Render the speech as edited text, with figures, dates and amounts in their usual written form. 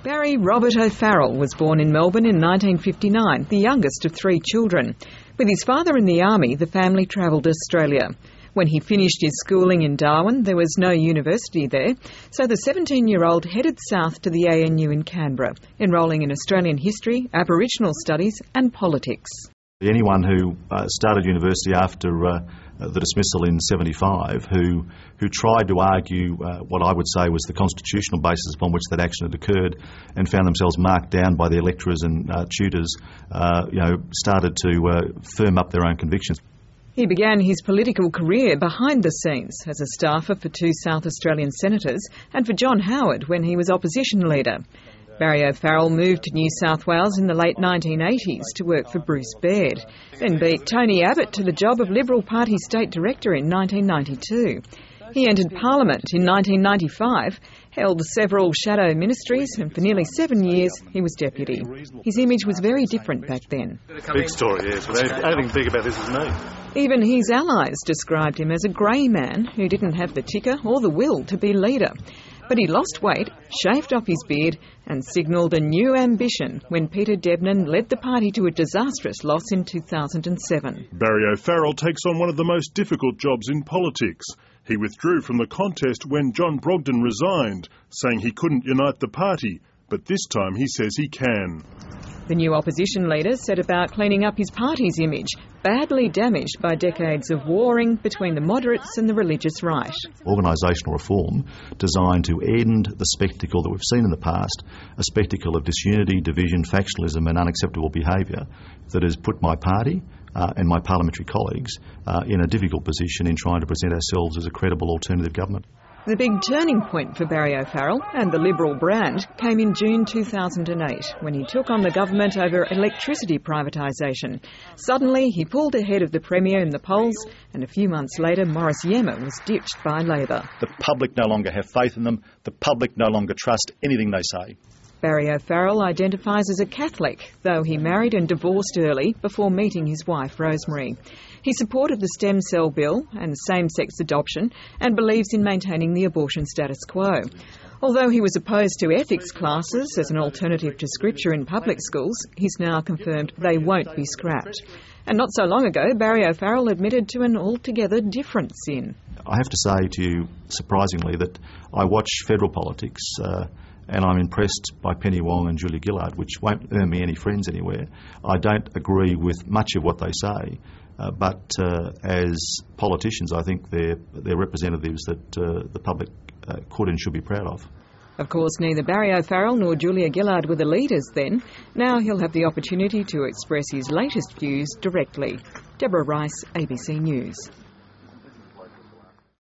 Barry Robert O'Farrell was born in Melbourne in 1959, the youngest of 3 children. With his father in the army, the family travelled to Australia. When he finished his schooling in Darwin, there was no university there, so the 17-year-old headed south to the ANU in Canberra, enrolling in Australian history, Aboriginal studies and politics. Anyone who started university after the dismissal in 75, who tried to argue what I would say was the constitutional basis upon which that action had occurred and found themselves marked down by their lecturers and tutors, started to firm up their own convictions. He began his political career behind the scenes as a staffer for 2 South Australian senators and for John Howard when he was opposition leader. Barry O'Farrell moved to New South Wales in the late 1980s to work for Bruce Baird, then beat Tony Abbott to the job of Liberal Party State Director in 1992. He entered Parliament in 1995, held several shadow ministries, and for nearly 7 years he was deputy. His image was very different back then. Big story, yes, but anything big about this is me. Even his allies described him as a grey man who didn't have the ticker or the will to be leader. But he lost weight, shaved off his beard and signalled a new ambition when Peter Debnan led the party to a disastrous loss in 2007. Barry O'Farrell takes on one of the most difficult jobs in politics. He withdrew from the contest when John Brogden resigned, saying he couldn't unite the party, but this time he says he can. The new opposition leader set about cleaning up his party's image, badly damaged by decades of warring between the moderates and the religious right. Organisational reform designed to end the spectacle that we've seen in the past, a spectacle of disunity, division, factionalism and unacceptable behaviour that has put my party and my parliamentary colleagues in a difficult position in trying to present ourselves as a credible alternative government. The big turning point for Barry O'Farrell and the Liberal brand came in June 2008 when he took on the government over electricity privatisation. Suddenly he pulled ahead of the Premier in the polls and a few months later Maurice Yemmer was ditched by Labor. The public no longer have faith in them. The public no longer trust anything they say. Barry O'Farrell identifies as a Catholic, though he married and divorced early before meeting his wife Rosemary. He supported the stem cell bill and same-sex adoption and believes in maintaining the abortion status quo. Although he was opposed to ethics classes as an alternative to scripture in public schools, he's now confirmed they won't be scrapped. And not so long ago, Barry O'Farrell admitted to an altogether different sin. I have to say to you, surprisingly, that I watch federal politics and I'm impressed by Penny Wong and Julia Gillard, which won't earn me any friends anywhere. I don't agree with much of what they say, but as politicians, I think they're representatives that the public could and should be proud of. Of course, neither Barry O'Farrell nor Julia Gillard were the leaders then. Now he'll have the opportunity to express his latest views directly. Deborah Rice, ABC News.